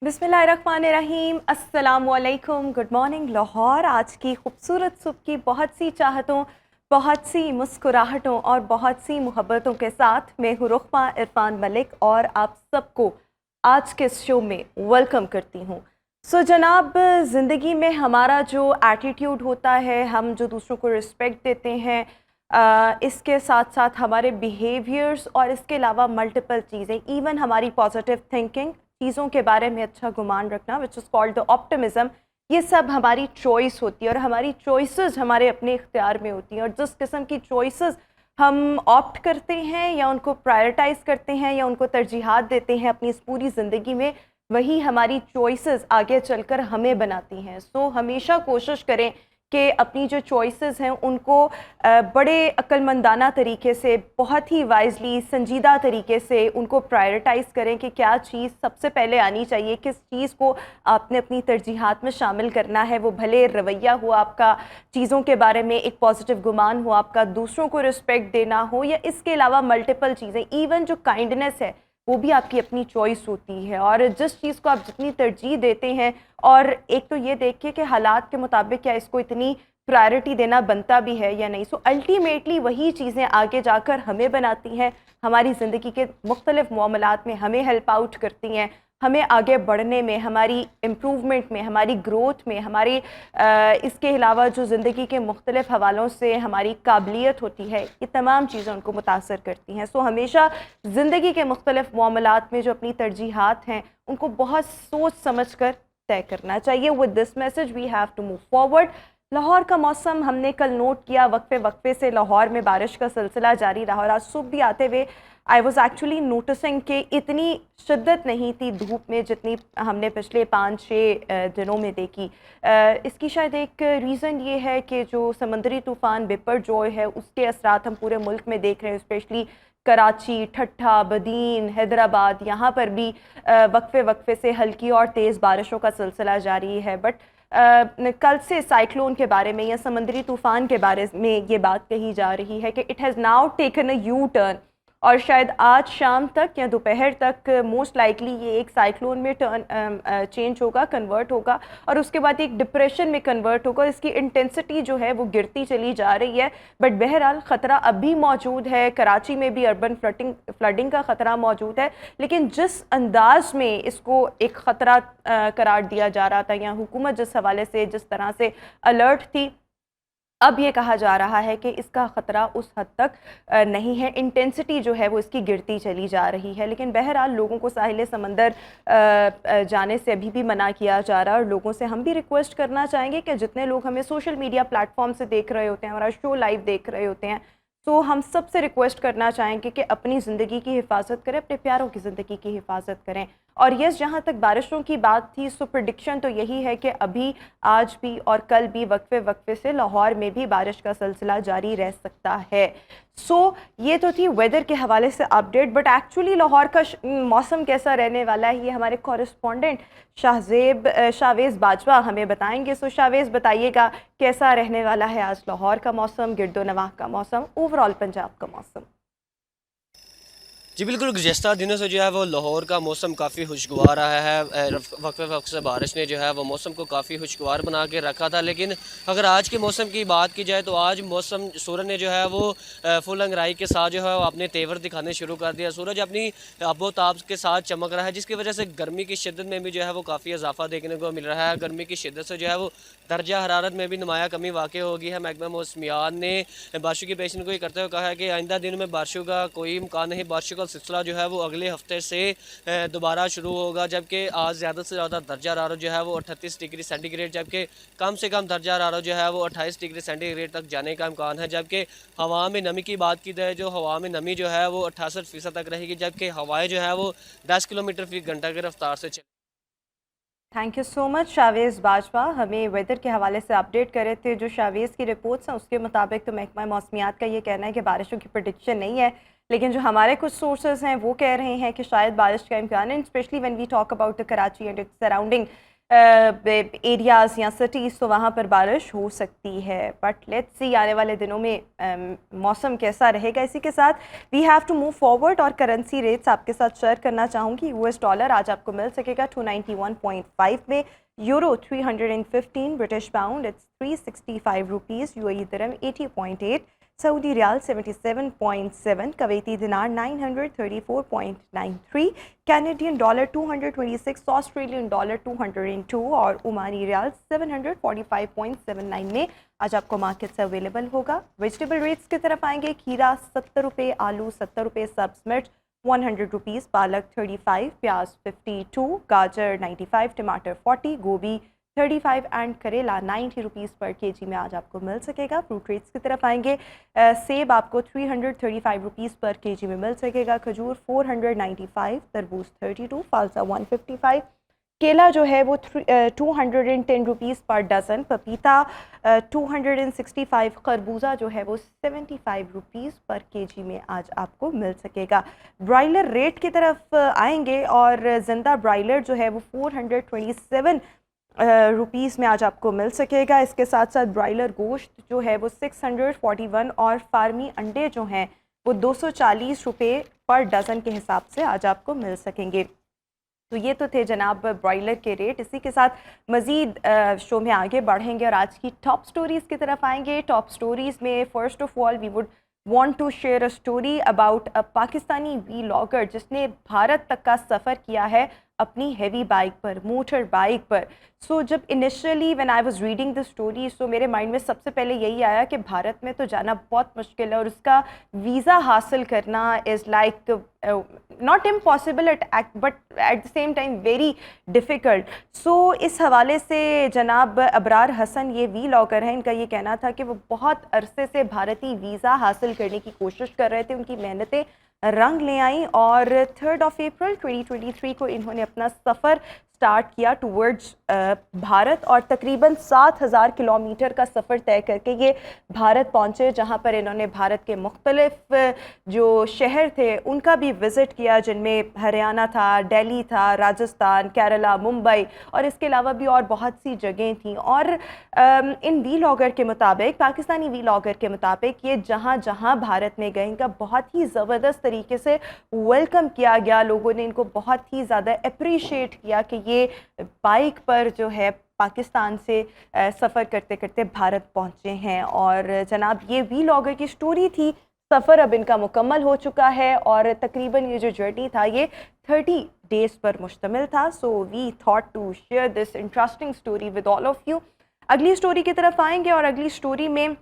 बिस्मिल्लाहिर्रहमानिर्रहीम, अस्सलामुअलैकुम, good morning Lahore. आज की खूबसूरत सुबह की बहुत सी चाहतों, बहुत सी मुस्कुराहटों और बहुत सी मोहब्बतों के साथ मैं हूँ रुख्मा इरफान मलिक और आप सबको आज के शो में वेलकम करती हूँ। जनाब, ज़िंदगी में हमारा जो एटीट्यूड होता है, हम जो दूसरों को रिस्पेक्ट देते हैं, इसके साथ साथ हमारे बिहेवियर्स और इसके अलावा मल्टीपल चीज़ें, इवन हमारी पॉजिटिव थिंकिंग, चीज़ों के बारे में अच्छा गुमान रखना, which is called the optimism, ये सब हमारी चॉइस होती है और हमारी चॉइसेस हमारे अपने इख्तियार में होती हैं। और जिस किस्म की चॉइसेस हम ऑप्ट करते हैं या उनको प्रायोरिटाइज़ करते हैं या उनको तरजीहात देते हैं अपनी इस पूरी ज़िंदगी में, वही हमारी चॉइसेस आगे चलकर हमें बनाती हैं। हमेशा कोशिश करें कि अपनी जो चॉइसेस हैं उनको बड़े अक्लमंदाना तरीके से, बहुत ही वाइजली, संजीदा तरीके से उनको प्रायोरिटाइज़ करें कि क्या चीज़ सबसे पहले आनी चाहिए, किस चीज़ को आपने अपनी तरजीहात में शामिल करना है। वो भले रवैया हो आपका, चीज़ों के बारे में एक पॉजिटिव गुमान हो आपका, दूसरों को रिस्पेक्ट देना हो, या इसके अलावा मल्टीपल चीज़ें, इवन जो काइंडनेस है वो भी आपकी अपनी चॉइस होती है। और जिस चीज़ को आप जितनी तरजीह देते हैं, और एक तो ये देखिए कि हालात के मुताबिक क्या इसको इतनी प्रायोरिटी देना बनता भी है या नहीं। अल्टीमेटली वही चीज़ें आगे जाकर हमें बनाती हैं, हमारी ज़िंदगी के मुख्तलिफ मामलात में हमें हेल्प आउट करती हैं, हमें आगे बढ़ने में, हमारी इम्प्रूवमेंट में, हमारी ग्रोथ में, हमारी इसके अलावा जो ज़िंदगी के मुख्तलिफ हवालों से हमारी काबिलियत होती है, ये तमाम चीज़ें उनको मुतासर करती हैं। हमेशा ज़िंदगी के मुख्तलिफ मामलात में जो अपनी तरजीहात हैं उनको बहुत सोच समझ कर तय करना चाहिए। With this message we have to move forward. Lahore का मौसम हमने कल नोट किया, वक्फे वक्फे से लाहौर में बारिश का सिलसिला जारी रहा और आज सुबह भी आते हुए आई वॉज एक्चुअली नोटिसिंग कि इतनी शिद्दत नहीं थी धूप में जितनी हमने पिछले 5-6 दिनों में देखी। इसकी शायद एक रीज़न ये है कि जो समंदरी तूफ़ान बिपरजॉय है उसके असरात हम पूरे मुल्क में देख रहे हैं, स्पेशली कराची, ठट्ठा, बदीन, हैदराबाद, यहाँ पर भी वक्फे वक्फे से हल्की और तेज़ बारिशों का सिलसिला जारी है। बट कल से साइक्लोन के बारे में या समंदरी तूफ़ान के बारे में ये बात कही जा रही है कि it has now taken a U turn, और शायद आज शाम तक या दोपहर तक मोस्ट लाइकली ये एक साइक्लोन में टर्न चेंज होगा, कन्वर्ट होगा, और उसके बाद एक डिप्रेशन में कन्वर्ट होगा। इसकी इंटेंसिटी जो है वो गिरती चली जा रही है, बट बहरहाल ख़तरा अभी मौजूद है। कराची में भी अर्बन फ्लडिंग का ख़तरा मौजूद है, लेकिन जिस अंदाज में इसको एक ख़तरा करार दिया जा रहा था, या हुकूमत जिस हवाले से, जिस तरह से अलर्ट थी, अब ये कहा जा रहा है कि इसका ख़तरा उस हद तक नहीं है, इंटेंसिटी जो है वो इसकी गिरती चली जा रही है। लेकिन बहरहाल लोगों को साहिल समंदर जाने से अभी भी मना किया जा रहा है, और लोगों से हम भी रिक्वेस्ट करना चाहेंगे कि जितने लोग हमें सोशल मीडिया प्लेटफॉर्म से देख रहे होते हैं, हमारा शो लाइव देख रहे होते हैं, तो हम सब से रिक्वेस्ट करना चाहेंगे कि अपनी ज़िंदगी की हिफाजत करें, अपने प्यारों की ज़िंदगी की हिफाजत करें। और यस, जहाँ तक बारिशों की बात थी, प्रेडिक्शन तो यही है कि अभी, आज भी और कल भी वक्फे वक्फे से लाहौर में भी बारिश का सिलसिला जारी रह सकता है। ये तो थी वेदर के हवाले से अपडेट, बट एक्चुअली लाहौर का मौसम कैसा रहने वाला है ये हमारे कॉरेस्पॉन्डेंट शाहवेज़ बाजवा हमें बताएंगे। शाहवेज़, बताइएगा कैसा रहने वाला है आज लाहौर का मौसम, गिरदोनवाह का मौसम, ओवरऑल पंजाब का मौसम। जी बिल्कुल, गुज़श्ता दिनों से जो है वो लाहौर का मौसम काफ़ी खुशगवार रहा है। वक्फे वक्फे से बारिश ने जो है वो मौसम को काफ़ी खुशगवार बना के रखा था। लेकिन अगर आज के मौसम की बात की जाए तो आज मौसम, सूरज ने जो है वो फुल अंगराई के साथ जो है वो अपने तेवर दिखाने शुरू कर दिया। सूरज अपनी आबोताब के साथ चमक रहा है, जिसकी वजह से गर्मी की शिद्दत में भी जो है वो काफ़ी इजाफा देखने को मिल रहा है। गर्मी की शिद्दत से जो है वो दर्जा हरारत में भी नुमाया कमी वाक़ होगी है। महकमा मौसमियात ने बारिशों की पेशन गोई करते हुए कहा है कि आइंदा दिन में बारिशों का कोई इम्कान नहीं। बारिशों का सिलसिला जो है वो अगले हफ्ते से दोबारा शुरू होगा, जबकि आज ज़्यादा से ज़्यादा दर्जा हरारत जो है वो 38 डिग्री सेंटीग्रेड, जबकि कम से कम दर्जा हरारत जो है वो 28 डिग्री सेंटीग्रेड तक जाने का इम्कान है। जबकि हवा में नमी की बात की जाए, जो हवा में नमी जो है वो 68% तक रहेगी, जबकि हवाएँ जो है वो 10 किलोमीटर फी घंटा की रफ्तार से चल। Thank you so much Shahvez Bajwa, हमें वेदर के हवाले से अपडेट कर रहे थे। जो शाहवेज़ की रिपोर्ट्स हैं उसके मुताबिक तो महकमा मौसमियात का ये कहना है कि बारिशों की प्रेडिक्शन नहीं है, लेकिन जो हमारे कुछ सोर्सेज हैं वो कह रहे हैं कि शायद बारिश का इम्कान है, specially when we talk about the Karachi and its surrounding. Areas या सिटीज़ तो वहाँ पर बारिश हो सकती है, बट लेट्स सी आने वाले दिनों में मौसम कैसा रहेगा। इसी के साथ we have to move forward और करेंसी रेट्स आपके साथ शेयर करना चाहूँगी। यूएस डॉलर आज आपको मिल सकेगा 291.5 में, euro 315, British pound it's 365 rupees, UAE dirham 80.8, Saudi riyal 77.7, कवेती दिनार 934.93, कैनेडियन डॉलर 226, ऑस्ट्रेलियन डॉलर 202 और ओमानी रियाल 745.79 में आज आपको मार्केट से अवेलेबल होगा। वेजिटेबल रेट्स की तरफ आएंगे। खीरा 70 रुपये, आलू 70 रुपये, सब्ज मिर्च 100 रुपीज़, पालक 35, प्याज 52, गाजर 95, टमाटर 40, गोभी 35 एंड करेला 90 रुपीज़ पर केजी में आज आपको मिल सकेगा। फ्रूट रेट्स की तरफ आएंगे। सेब आपको 335 रुपीज़ पर केजी में मिल सकेगा, खजूर 495, तरबूज 32, फालसा 155, केला जो है वो 210 रुपीज़ पर डज़न, पपीता 265, खरबूजा जो है वो 75 रुपीज़ पर केजी में आज आपको मिल सकेगा। ब्रायलर रेट की तरफ आएंगे और ज़िंदा ब्रायलर जो है वो 427 रुपीज़ में आज आपको मिल सकेगा। इसके साथ साथ ब्रायलर गोश्त जो है वो 641 और फार्मी अंडे जो हैं वो 240 रुपये पर डज़न के हिसाब से आज आपको मिल सकेंगे। तो ये तो थे जनाब ब्रॉयलर के रेट। इसी के साथ मज़ीद शो में आगे बढ़ेंगे और आज की टॉप स्टोरीज़ की तरफ आएंगे। टॉप स्टोरीज़ में first of all we would want to share a story about a Pakistani vlogger जिसने भारत तक का सफ़र किया है अपनी हैवी बाइक पर, मोटर बाइक पर। सो जब initially when I was reading the story, so मेरे माइंड में सबसे पहले यही आया कि भारत में तो जाना बहुत मुश्किल है और उसका वीज़ा हासिल करना is like not impossible but at the same time very difficult. So इस हवाले से जनाब अबरार हसन ये व्लॉगर हैं, इनका ये कहना था कि वो बहुत अरसे से भारतीय वीज़ा हासिल करने की कोशिश कर रहे थे। उनकी मेहनतें रंग ले आई और 3 अप्रैल 2023 को इन्होंने अपना सफ़र स्टार्ट किया टूवर्ड्स भारत और तकरीबन 7000 किलोमीटर का सफ़र तय करके ये भारत पहुँचे, जहाँ पर इन्होंने भारत के मुख्तलिफ जो शहर थे उनका भी विज़िट किया, जिनमें हरियाणा था, दिल्ली था, राजस्थान, केरला, मुंबई और इसके अलावा भी और बहुत सी जगहें थीं। और इन व्लॉगर के मुताबिक, पाकिस्तानी व्लॉगर के मुताबिक, ये जहाँ जहाँ भारत में गए इनका बहुत ही ज़बरदस्त तरीके से वेलकम किया गया। लोगों ने इनको बहुत ही ज़्यादा अप्रिशिएट किया कि ये बाइक पर जो है पाकिस्तान से सफ़र करते करते भारत पहुँचे हैं। और जनाब ये व्लॉगर की स्टोरी थी। सफ़र अब इनका मुकम्मल हो चुका है और तकरीबन ये जो जर्नी था ये 30 डेज़ पर मुश्तमिल था। So we thought to share this interesting story with all of you. अगली स्टोरी की तरफ आएंगे और अगली स्टोरी में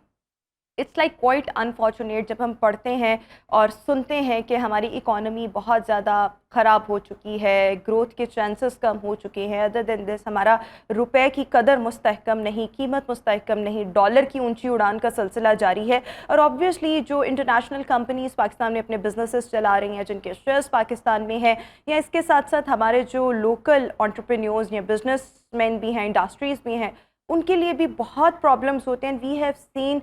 इट्स लाइक क्वाइट अनफॉर्चुनेट जब हम पढ़ते हैं और सुनते हैं कि हमारी इकॉनमी बहुत ज़्यादा ख़राब हो चुकी है, ग्रोथ के चांसेस कम हो चुके हैं। अदर देन दिस हमारा रुपए की कदर मुस्तहकम नहीं, कीमत मुस्तहकम नहीं, डॉलर की ऊंची उड़ान का सिलसिला जारी है। और ऑब्वियसली जो इंटरनेशनल कंपनीज़ पाकिस्तान में अपने बिजनेसेस चला रही हैं, जिनके शेयर्स पाकिस्तान में हैं, या इसके साथ साथ हमारे जो लोकल एंटरप्रेन्योर्स या बिजनेसमैन भी हैं, इंडस्ट्रीज़ भी हैं, उनके लिए भी बहुत प्रॉब्लम्स होते हैं। We have seen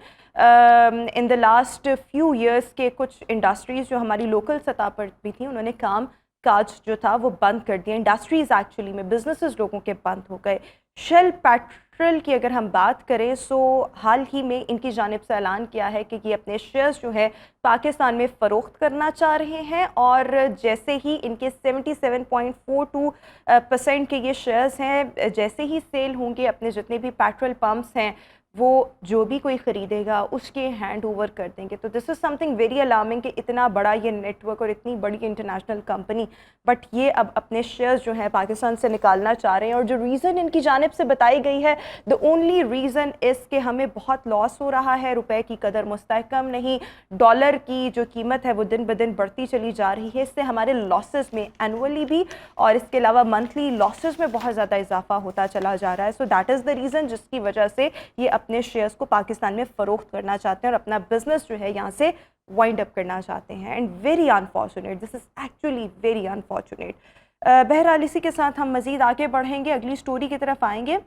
in the last few years के कुछ इंडस्ट्रीज़ जो हमारी लोकल सतह पर भी थी, उन्होंने काम काज जो था वो बंद कर दिया। इंडस्ट्रीज़ एक्चुअली में बिजनेसेस लोगों के बंद हो गए। शेल पेट्रोल की अगर हम बात करें, सो हाल ही में इनकी जानिब से ऐलान किया है कि ये अपने शेयर्स जो है पाकिस्तान में फ़रोख्त करना चाह रहे हैं। और जैसे ही इनके 77.42% के ये शेयर्स हैं, जैसे ही सेल होंगे, अपने जितने भी पेट्रोल पम्प्स हैं वो जो भी कोई ख़रीदेगा उसके हैंड ओवर कर देंगे। तो this is something very alarming कि इतना बड़ा ये नेटवर्क और इतनी बड़ी इंटरनेशनल कंपनी, बट ये अब अपने शेयर्स जो हैं पाकिस्तान से निकालना चाह रहे हैं। और जो रीज़न इनकी जानिब से बताई गई है, द ओनली रीज़न इज़ कि हमें बहुत लॉस हो रहा है, रुपए की कदर मुस्तहकम नहीं, डॉलर की जो कीमत है वो दिन ब दिन बढ़ती चली जा रही है। इससे हमारे लॉसेस में एनुअली भी और इसके अलावा मंथली लॉसेस में बहुत ज़्यादा इजाफा होता चला जा रहा है। So that is the reason जिसकी वजह से ये अपने शेयर्स को पाकिस्तान में फ़रोख्त करना चाहते हैं और अपना बिजनेस जो है यहाँ से वाइंड अप करना चाहते हैं। And very unfortunate, this is actually very unfortunate. बहरहाल इसी के साथ हम मज़ीद आगे बढ़ेंगे, अगली स्टोरी की तरफ आएंगे।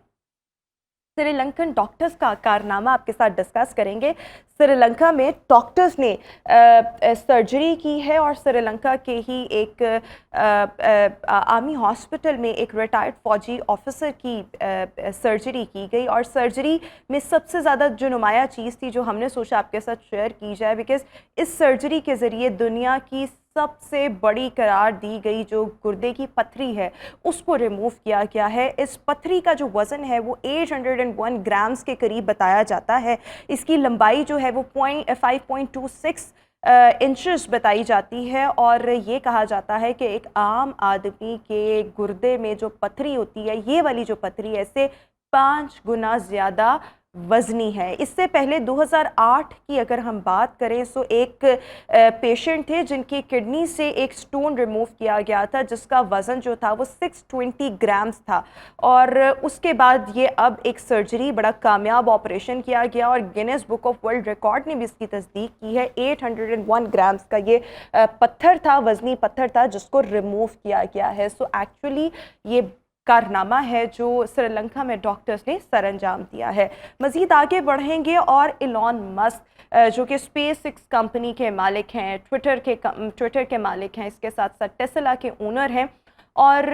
श्रीलंकन डॉक्टर्स का कारनामा आपके साथ डिस्कस करेंगे। श्रीलंका में डॉक्टर्स ने सर्जरी की है और श्रीलंका के ही एक आर्मी हॉस्पिटल में एक रिटायर्ड फौजी ऑफिसर की सर्जरी की गई। और सर्जरी में सबसे ज़्यादा जो नुमाया चीज़ थी जो हमने सोचा आपके साथ शेयर की जाए, बिकॉज़ इस सर्जरी के ज़रिए दुनिया की सबसे बड़ी करार दी गई जो गुर्दे की पथरी है उसको रिमूव किया गया है। इस पथरी का जो वज़न है वो 801 ग्राम्स के करीब बताया जाता है। इसकी लंबाई जो है वो 5.26 इंचेस बताई जाती है। और ये कहा जाता है कि एक आम आदमी के गुर्दे में जो पथरी होती है, ये वाली जो पथरी है, इससे 5 गुना ज़्यादा वज़नी है। इससे पहले 2008 की अगर हम बात करें तो एक पेशेंट थे जिनकी किडनी से एक स्टोन रिमूव किया गया था जिसका वज़न जो था वो 620 ग्राम्स था। और उसके बाद ये अब एक सर्जरी, बड़ा कामयाब ऑपरेशन किया गया और Guinness book of world record ने भी इसकी तस्दीक की है। 801 ग्राम्स का ये पत्थर था, वज़नी पत्थर था जिसको रिमूव किया गया है। सो एक्चुअली ये कारनामा है जो श्रीलंका में डॉक्टर्स ने सरअंजाम दिया है। मज़ीद आगे बढ़ेंगे और इलॉन मस्क जो कि स्पेस एक्स कंपनी के मालिक हैं, ट्विटर के मालिक हैं, इसके साथ साथ टेस्ला के ओनर हैं और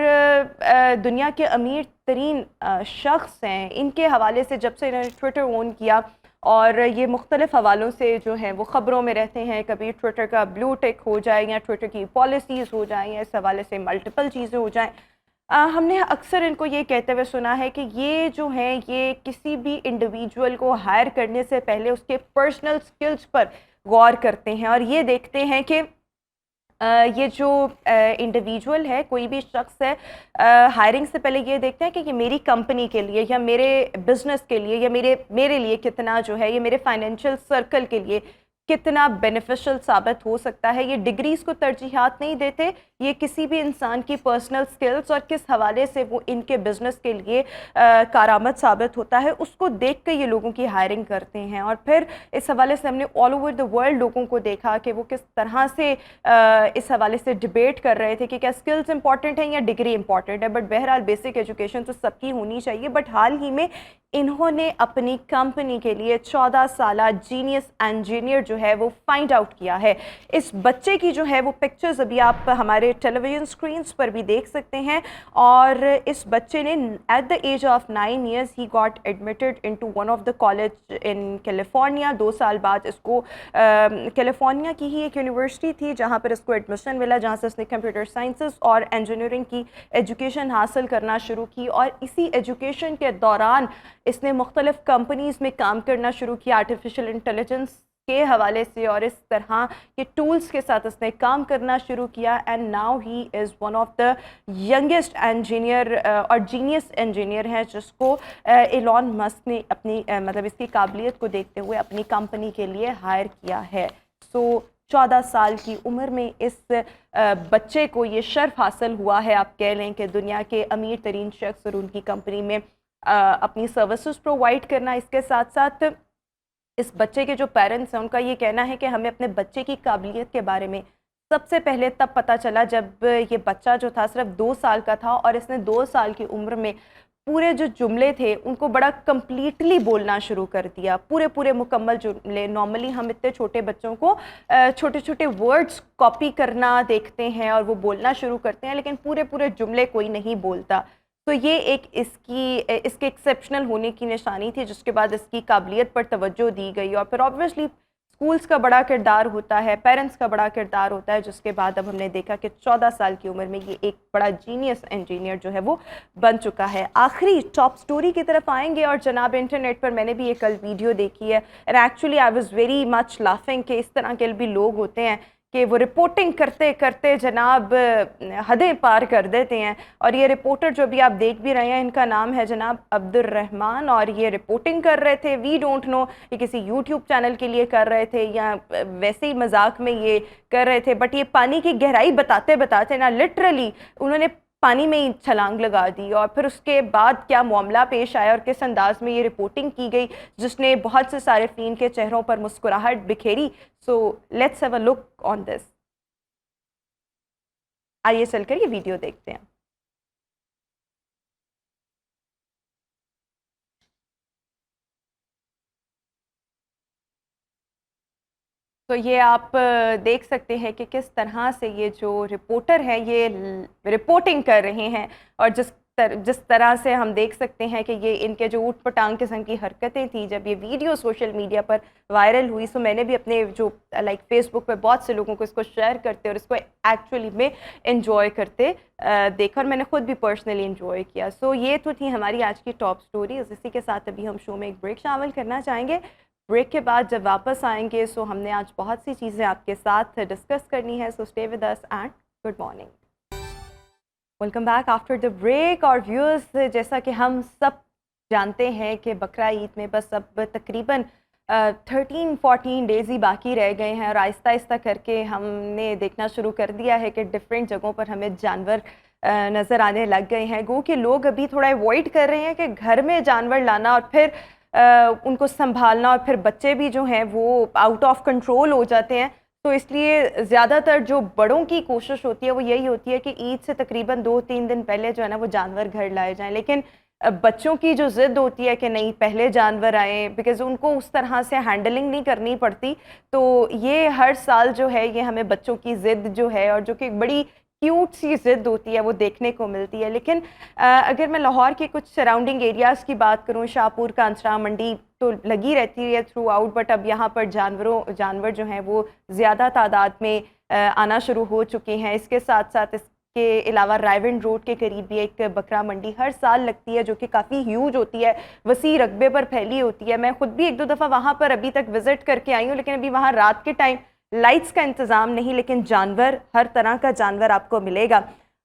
दुनिया के अमीर तरीन शख्स हैं। इनके हवाले से जब से इन्होंने ट्विटर ओन किया और ये मुख्तलिफ हवालों से जो है वो ख़बरों में रहते हैं, कभी ट्विटर का ब्लू टिक हो जाए या ट्विटर की पॉलिसीज़ हो जाए या इस हवाले से मल्टीपल चीज़ें हो जाएँ। हमने अक्सर इनको ये कहते हुए सुना है कि ये जो हैं ये किसी भी इंडिविजुअल को हायर करने से पहले उसके पर्सनल स्किल्स पर गौर करते हैं और ये देखते हैं कि ये जो इंडिविजुअल है, कोई भी शख्स है, हायरिंग से पहले ये देखते हैं कि ये मेरी कंपनी के लिए या मेरे बिजनेस के लिए या मेरे लिए कितना जो है, ये मेरे फाइनेंशियल सर्कल के लिए कितना बेनिफिशियल साबित हो सकता है। ये डिग्रीज को तरजीहात नहीं देते, ये किसी भी इंसान की पर्सनल स्किल्स और किस हवाले से वो इनके बिजनेस के लिए कारामद साबित होता है उसको देख कर ये लोगों की हायरिंग करते हैं। और फिर इस हवाले से हमने ऑल ओवर द वर्ल्ड लोगों को देखा कि वो किस तरह से इस हवाले से डिबेट कर रहे थे कि क्या स्किल्स इंपॉर्टेंट हैं या डिग्री इंपॉर्टेंट है। बट बहरहाल बेसिक एजुकेशन तो सबकी होनी चाहिए। बट हाल ही में इन्होंने अपनी कंपनी के लिए 14 साला जीनियस इंजीनियर जो है वो फाइंड आउट किया है। इस बच्चे की जो है वो पिक्चर्स अभी आप हमारे टेलीविज़न स्क्रीन्स पर भी देख सकते हैं। और इस बच्चे ने at the age of 9 years ही got admitted into one of the college in California. 2 साल बाद इसको कैलिफोर्निया की ही एक यूनिवर्सिटी थी जहाँ पर इसको एडमिशन मिला, जहाँ से इसने कंप्यूटर साइंसेस और इंजीनियरिंग की एजुकेशन हासिल करना शुरू की। और इसी एजुकेशन के दौरान इसने मुख्तलिफ कंपनीज़ में काम करना शुरू किया आर्टिफिशियल इंटेलिजेंस के हवाले से और इस तरह के टूल्स के साथ इसने काम करना शुरू किया। And now he is one of the youngest engineer और जीनियस इंजीनियर हैं जिसको एलॉन मस्क ने अपनी मतलब इसकी काबिलियत को देखते हुए अपनी कंपनी के लिए हायर किया है। सो 14 साल की उम्र में इस बच्चे को ये शर्फ हासिल हुआ है, आप कह लें कि दुनिया के अमीर तरीन शख्स और उनकी कंपनी में अपनी सर्विसेज प्रोवाइड करना। इसके साथ साथ इस बच्चे के जो पेरेंट्स हैं उनका ये कहना है कि हमें अपने बच्चे की काबिलियत के बारे में सबसे पहले तब पता चला जब ये बच्चा जो था सिर्फ 2 साल का था और इसने 2 साल की उम्र में पूरे जो जुमले थे उनको बड़ा कम्प्लीटली बोलना शुरू कर दिया, पूरे मुकम्मल जुमले। नॉर्मली हम इतने छोटे बच्चों को छोटे छोटे वर्ड्स कॉपी करना देखते हैं और वो बोलना शुरू करते हैं, लेकिन पूरे जुमले कोई नहीं बोलता। तो ये एक इसके एक्सेप्शनल होने की निशानी थी, जिसके बाद इसकी काबिलियत पर तवज्जो दी गई। और फिर ऑब्वियसली स्कूल्स का बड़ा किरदार होता है, पेरेंट्स का बड़ा किरदार होता है, जिसके बाद अब हमने देखा कि 14 साल की उम्र में ये एक बड़ा जीनियस इंजीनियर जो है वो बन चुका है। आखिरी टॉप स्टोरी की तरफ आएंगे और जनाब इंटरनेट पर मैंने भी ये कल वीडियो देखी है and actually I was very much laughing कि इस तरह के भी लोग होते हैं कि वो रिपोर्टिंग करते करते जनाब हदें पार कर देते हैं। और ये रिपोर्टर जो भी आप देख भी रहे हैं, इनका नाम है जनाब अब्दुल रहमान और ये रिपोर्टिंग कर रहे थे। वी डोंट नो ये किसी यूट्यूब चैनल के लिए कर रहे थे या वैसे ही मजाक में ये कर रहे थे, बट ये पानी की गहराई बताते बताते ना लिटरली उन्होंने पानी में ही छलांग लगा दी। और फिर उसके बाद क्या मामला पेश आया और किस अंदाज में ये रिपोर्टिंग की गई जिसने बहुत से सारिफीन के चेहरों पर मुस्कुराहट बिखेरी। So let's have a look on this. आइए चलकर ये वीडियो देखते हैं। तो ये आप देख सकते हैं कि किस तरह से ये जो रिपोर्टर है ये रिपोर्टिंग कर रहे हैं, और जिस तरह से हम देख सकते हैं कि ये इनके जो ऊट पटांग किस्म की हरकतें थी, जब ये वीडियो सोशल मीडिया पर वायरल हुई, सो मैंने भी अपने जो लाइक फेसबुक पे बहुत से लोगों को इसको शेयर करते और इसको एक्चुअली में इंजॉय करते देखा, और मैंने खुद भी पर्सनली इंजॉय किया। सो ये तो थी हमारी आज की टॉप स्टोरी। इसी के साथ अभी हम शो में एक ब्रेक शामिल करना चाहेंगे। ब्रेक के बाद जब वापस आएंगे सो हमने आज बहुत सी चीज़ें आपके साथ डिस्कस करनी है। So stay with us and good morning. Welcome back after the break. और व्यूअर्स, जैसा कि हम सब जानते हैं कि बकरा ईद में बस अब तकरीबन 13-14 डेज़ ही बाकी रह गए हैं, और आहिस्ता आहिस्ता करके हमने देखना शुरू कर दिया है कि डिफरेंट जगहों पर हमें जानवर नज़र आने लग गए हैं। गो कि लोग अभी थोड़ा अवॉइड कर रहे हैं कि घर में जानवर लाना और फिर उनको संभालना, और फिर बच्चे भी जो हैं वो आउट ऑफ कंट्रोल हो जाते हैं। तो इसलिए ज़्यादातर जो बड़ों की कोशिश होती है वो यही होती है कि ईद से तकरीबन 2-3 दिन पहले जो है ना वो जानवर घर लाए जाएं। लेकिन बच्चों की जो ज़िद होती है कि नहीं पहले जानवर आए, बिकॉज़ उनको उस तरह से हैंडलिंग नहीं करनी पड़ती। तो ये हर साल जो है ये हमें बच्चों की ज़िद जो है, और जो कि बड़ी क्यूट सी ज़िद होती है, वो देखने को मिलती है। लेकिन अगर मैं लाहौर के कुछ सराउंडिंग एरियाज़ की बात करूँ, शाहपुर, कांचरा मंडी तो लगी रहती है थ्रू आउट, बट अब यहाँ पर जानवर जो हैं वो ज़्यादा तादाद में आना शुरू हो चुके हैं। इसके साथ साथ इसके अलावा रायविंड रोड के करीब भी एक बकरा मंडी हर साल लगती है, जो कि काफ़ी ह्यूज होती है, वसी रकबे पर फैली होती है। मैं खुद भी 1-2 दफ़ा वहाँ पर अभी तक विज़िट करके आई हूँ, लेकिन अभी वहाँ रात के टाइम लाइट्स का इंतज़ाम नहीं, लेकिन जानवर, हर तरह का जानवर आपको मिलेगा।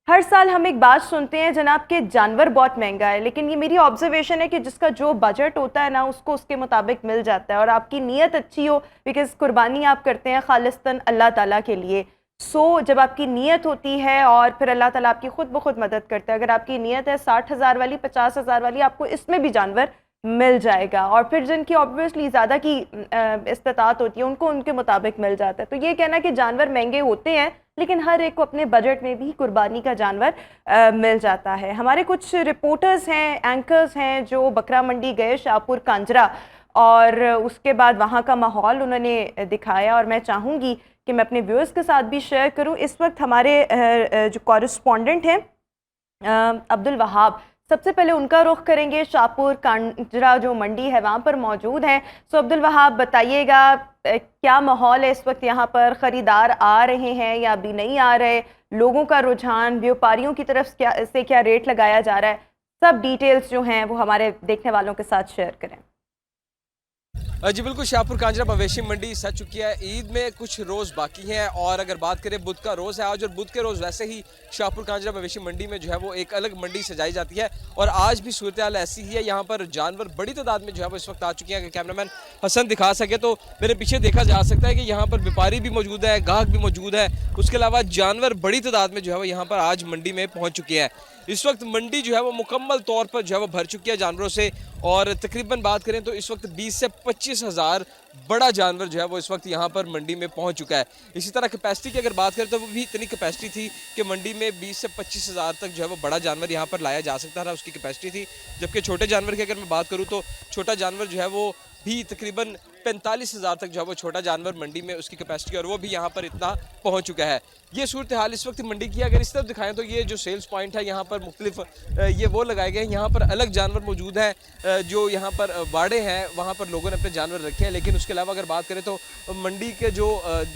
हर साल हम एक बात सुनते हैं जनाब के जानवर बहुत महंगा है, लेकिन ये मेरी ऑब्जर्वेशन है कि जिसका जो बजट होता है ना उसको उसके मुताबिक मिल जाता है, और आपकी नीयत अच्छी हो, बिकॉज़ कुर्बानी आप करते हैं खालिस्तन अल्लाह ताला के लिए। जब आपकी नीयत होती है और फिर अल्लाह ताला आपकी खुद ब खुद मदद करता है। अगर आपकी नीयत है 60,000 वाली, 50,000 वाली, आपको इसमें भी जानवर मिल जाएगा। और फिर जिनकी ऑब्वियसली ज़्यादा की इस्तात होती है उनको उनके मुताबिक मिल जाता है। तो ये कहना कि जानवर महंगे होते हैं, लेकिन हर एक को अपने बजट में भी कुर्बानी का जानवर मिल जाता है। हमारे कुछ रिपोर्टर्स हैं, एंकर्स हैं जो बकरा मंडी गए, शाहपुर, कांजरा, और उसके बाद वहाँ का माहौल उन्होंने दिखाया, और मैं चाहूँगी कि मैं अपने व्यूअर्स के साथ भी शेयर करूँ। इस वक्त हमारे जो कॉरेस्पॉन्डेंट हैं अब्दुल वहाब, सबसे पहले उनका रुख करेंगे। शाहपुर कांजरा जो मंडी है वहाँ पर मौजूद हैं। सो अब्दुल वहाब, बताइएगा क्या माहौल है इस वक्त यहाँ पर? ख़रीदार आ रहे हैं या अभी नहीं आ रहे? लोगों का रुझान, व्यापारियों की तरफ क्या रेट लगाया जा रहा है? सब डिटेल्स जो हैं वो हमारे देखने वालों के साथ शेयर करें। जी बिल्कुल, शाहपुर कांजरा मवेशी मंडी सज चुकी है। ईद में कुछ रोज़ बाकी हैं, और अगर बात करें बुध का रोज़ है आज, और बुध के रोज़ वैसे ही शाहपुर कांजरा मवेशी मंडी में जो है वो एक अलग मंडी सजाई जाती है, और आज भी सूरत हाल ऐसी ही है। यहाँ पर जानवर बड़ी तादाद में जो है वो इस वक्त आ चुके हैं। अगर कैमरामैन हसन दिखा सके तो मेरे पीछे देखा जा सकता है कि यहाँ पर व्यापारी भी मौजूद है, गाहक भी मौजूद है। उसके अलावा जानवर बड़ी तादाद में जो है वो यहाँ पर आज मंडी में पहुँच चुके हैं। इस वक्त मंडी जो है वो मुकम्मल तौर पर जो है वो भर चुकी है जानवरों से, और तकरीबन बात करें तो इस वक्त 20 से 25 हज़ार बड़ा जानवर जो है वो इस वक्त यहाँ पर मंडी में पहुँच चुका है। इसी तरह कैपेसिटी की अगर बात करें तो वो भी इतनी कैपेसिटी थी कि मंडी में 20 से 25 हज़ार तक जो है वो बड़ा जानवर यहाँ पर लाया जा सकता था, उसकी कैपेसिटी थी। जबकि छोटे जानवर की अगर मैं बात करूँ तो छोटा जानवर जो है वो भी तकरीबन 45 हज़ार तक जो है वो छोटा जानवर मंडी में उसकी कैपेसिटी, और वो भी यहाँ पर इतना पहुँच चुका है। ये सूरत हाल इस वक्त मंडी की। अगर इस तरफ दिखाएं तो ये जो सेल्स पॉइंट है यहाँ पर मुख्तलिफ ये वो लगाए गए हैं। यहाँ पर अलग जानवर मौजूद हैं, जो यहाँ पर बाड़े हैं वहाँ पर लोगों ने अपने जानवर रखे हैं। लेकिन उसके अलावा अगर बात करें तो मंडी के जो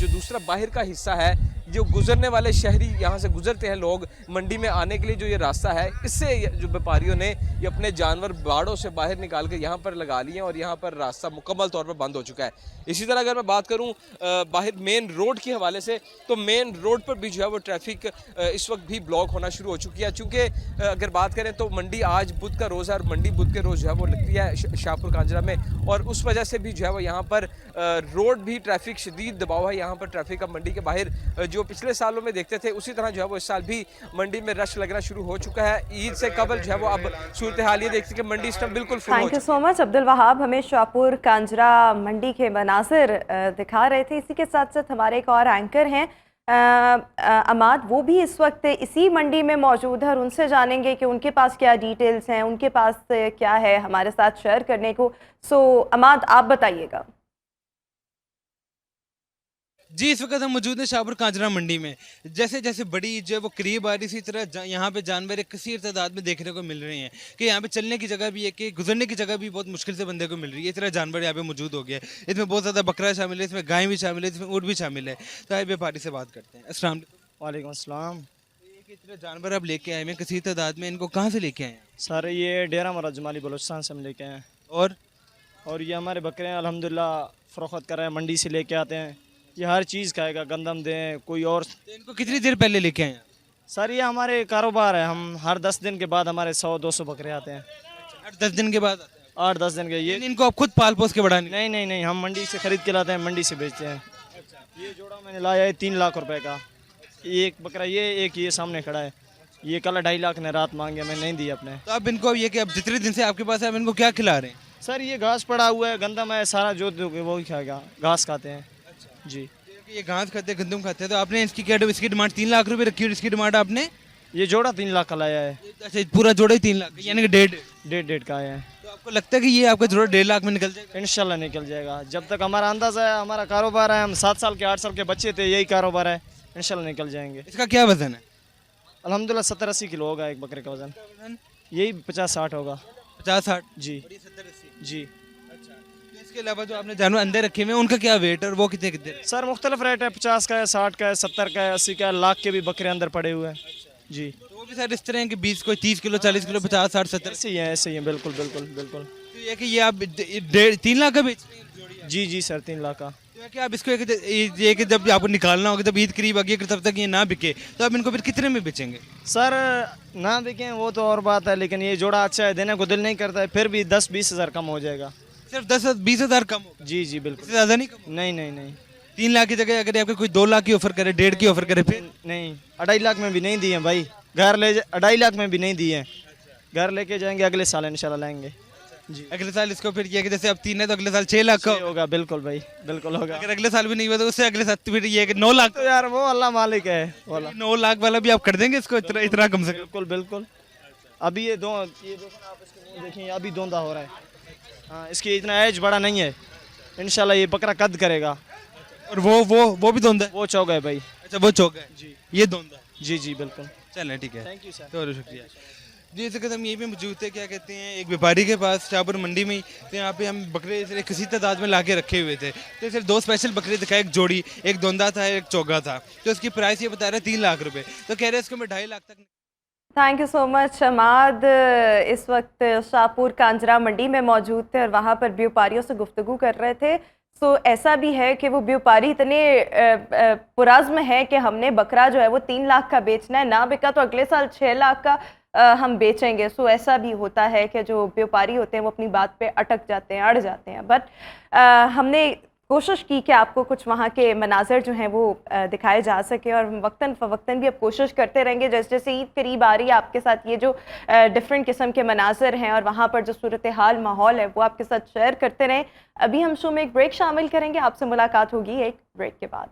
दूसरा बाहर का हिस्सा है, जो गुजरने वाले शहरी यहाँ से गुजरते हैं लोग मंडी में आने के लिए, जो ये रास्ता है, इससे जो व्यापारियों ने ये अपने जानवर बाड़ों से बाहर निकाल कर यहाँ पर लगा लिए हैं, और यहाँ पर रास्ता मुकम्मल तौर पर बंद हो चुका है। इसी तरह अगर मैं बात करूँ बाहर मेन रोड के हवाले से, तो मेन रोड पर भी जो है वो ट्रैफिक इस वक्त भी ब्लॉक होना शुरू हो चुकी है। चूँकि अगर बात करें तो मंडी आज बुध का रोज़ है, और मंडी बुध के रोज़ जो है वो लगती है शाहपुर कांजरा में, और उस वजह से भी जो है वो यहाँ पर रोड भी ट्रैफिक शदीद दबाव है। यहाँ पर ट्रैफिक का मंडी के बाहर जो पिछले सालों में देखते थे उसी तरह जो है वो इस साल भी मंडी में रश लगना शुरू हो चुका है। ईद से कबल जो है वो अब सूरत हाल ये देखते कि मंडी इस टाइम बिल्कुल फुल हो thank you so much Abdul Wahab, हमें शाहपुर कांजरा मंडी के मनासिर दिखा रहे थे। इसी के साथ साथ हमारे एक और एंकर हैं अमाद, वो भी इस वक्त इसी मंडी में मौजूद है, और उनसे जानेंगे कि उनके पास क्या डिटेल्स हैं, उनके पास क्या है हमारे साथ शेयर करने को। सो अमाद, आप बताइएगा। जी, इस वक्त हम मौजूद हैं शाहपुर कांजरा मंडी में। जैसे जैसे बड़ी ईद जो है वो करीब आ रही, इसी तरह यहाँ पे जानवर एक कसीर तादाद में देखने को मिल रहे हैं कि यहाँ पे चलने की जगह भी है, कि गुजरने की जगह भी बहुत मुश्किल से बंदे को मिल रही है। इस तरह जानवर यहाँ पे मौजूद हो गया है। इसमें बहुत ज़्यादा बकरा शामिल है, इसमें गाय भी शामिल है, इसमें ऊँट भी शामिल है। तो आइए व्यापारी से बात करते हैं। अस्सलाम वालेकुम। वालेकुम अस्सलाम। ये कि इतने जानवर आप लेके आए हैं कसीर तादाद में, इनको कहाँ से लेके आए हैं? सर ये डेरा मरा जमाली बलूचिस्तान से हम लेके आए हैं और ये हमारे बकरे हैं अल्हम्दुलिल्लाह फ़रोख्त कर रहे हैं, मंडी से लेके आते हैं। ये हर चीज़ खाएगा, गंदम दें कोई और। तो इनको कितनी देर पहले लेके आए हैं? सर ये हमारे कारोबार है, हम हर 10 दिन के बाद हमारे 100-200 बकरे आते हैं। 8-10 दिन के बाद आते हैं? 8-10 दिन के ये इनको आप खुद पाल पोस के बढ़ाने? नहीं नहीं नहीं, हम मंडी से ख़रीद के लाते हैं, मंडी से बेचते हैं। ये जोड़ा मैंने लाया है 3 लाख रुपए का। एक बकरा ये, एक ये सामने खड़ा है। ये कल 2.5 लाख ने रात मांगे, मैं नहीं दी अपने। तो आप इनको ये कि अब जितने दिन से आपके पास है आप इनको क्या खिला रहे हैं? सर ये घास पड़ा हुआ है, गंदम है, सारा जो दोगे वो ही खाएगा, घास खाते हैं। जी ये घास खाते हैं, गंदम खाते हैं। तो आपने इसकी क्या, इसकी डिमांड 3 लाख रुपए रखी और इसकी डिमांड आपने? ये जोड़ा 3 लाख का लाया है। अच्छा, पूरा जोड़ा ही 3 लाख यानी कि 1.5? 1.5 का आया है। तो आपको लगता है कि ये आपका जोड़ा 1.5 लाख में निकल जाएगा? इंशाल्लाह निकल जाएगा। जब तक हमारा अंदाज़ा है, हमारा कारोबार है, हम 7 साल के 8 साल के बच्चे थे, यही कारोबार है, इंशाल्लाह निकल जाएंगे। इसका क्या वजन है? अल्हम्दुलिल्लाह 70-80 किलो होगा एक बकरे का वजन। यही 50-60 होगा। 50-60? जी जी। तो इसके अलावा जो आपने जानवर अंदर रखे हुए हैं उनका क्या वेट और वो कितने कितने? सर मुख्तलिफ रेट है, 50 का है, 60 का है, 70 का है, 80 का है, लाख के भी बकरे अंदर पड़े हुए हैं। जी तो वो भी सर इस तरह हैं कि 20 कोई 30 किलो, 40 किलो, 50, 60, 70? ऐसे ही हैं, ऐसे ही हैं, बिल्कुल बिल्कुल बिल्कुल। तो ये कि ये आप 3 लाख का बेच रहे हैं जोड़ी? जी जी सर, 3 लाख का। तो ये कि आप इसको ये कि जब आपको निकालना होगा, जब ईद करीब आ गई, अगर तब तक ये ना बिके तो आप इनको फिर कितने में बेचेंगे? सर ना बिकें वो तो और बात है, लेकिन ये जोड़ा अच्छा है, देने को दिल नहीं करता है, फिर भी 10-20 हज़ार कम हो जाएगा। सिर्फ 10-20 हज़ार कम हो? जी जी बिल्कुल। इससे ज़्यादा नहीं कम? नहीं नहीं नहीं 3 लाख की जगह अगर आपको कोई 2 लाख की ऑफर करे, 1.5 की ऑफर करे फिर? नहीं, 2.5 लाख में भी नहीं दिए हैं भाई। घर ले 2.5 लाख में भी नहीं दिए हैं। घर लेके जाएंगे, अगले साल इंशाल्लाह लाएंगे। जी अगले साल इसको फिर ये कि जैसे अब 3 है तो अगले साल 6 लाख का ये होगा, बिल्कुल भाई, बिल्कुल होगा। अगर अगले साल भी नहीं हुआ तो उससे अगले साल फिर ये कि 9 लाख। तो यार वो अल्लाह मालिक है वाला। 9 लाख वाला भी आप कर देंगे इसको इतना इतना कम से कम? बिल्कुल बिल्कुल। अभी ये देखो ना आप, इसके मुंह देखिए, अभी दोंदा हो रहा है। हाँ, इसकी इतना एज बड़ा नहीं है, इंशाल्लाह ये बकरा कद करेगा। और वो भी धोंदा है? वो चौक है भाई। अच्छा, वो चौक है जी, ये धोंदा है। जी जी बिल्कुल। चलें ठीक है, थैंक यू सर। तो शुक्रिया जी। इस वक्त हम यहीं पे मौजूद थे, क्या कहते हैं, एक व्यापारी के पास शाहपुर मंडी में ही। तो यहाँ पे हम बकरे सिर्फ किसी तादाद में ला के रखे हुए थे। तो सिर्फ 2 स्पेशल बकरे दिखाए, एक जोड़ी, एक धोंदा था, एक चौगा था। तो उसकी प्राइस ये बता रहा है 3 लाख रुपए। तो कह रहे हैं इसको मैं 2.5 लाख तक। Thank you so much Shamad. इस वक्त शाहपुर कांजरा मंडी में मौजूद थे और वहाँ पर व्यापारियों से गुफ्तगू कर रहे थे। सो ऐसा भी है कि वो व्यापारी इतने पुरज़्म है कि हमने बकरा जो है वो 3 लाख का बेचना है, ना बिका तो अगले साल 6 लाख का हम बेचेंगे। सो ऐसा भी होता है कि जो व्यापारी होते हैं वो अपनी बात पे अटक जाते हैं, अड़ जाते हैं। बट हमने कोशिश की कि आपको कुछ वहाँ के मनाज़र जो हैं वो दिखाए जा सके, और वक्तन फ़वक्तन भी अब कोशिश करते रहेंगे। जैसे जैसे ईद करीब आ रही है, आपके साथ ये जो डिफरेंट किस्म के मनाज़र हैं और वहाँ पर जो सूरत हाल माहौल है वो आपके साथ शेयर करते रहें। अभी हम शो में एक ब्रेक शामिल करेंगे, आपसे मुलाकात होगी एक ब्रेक के बाद।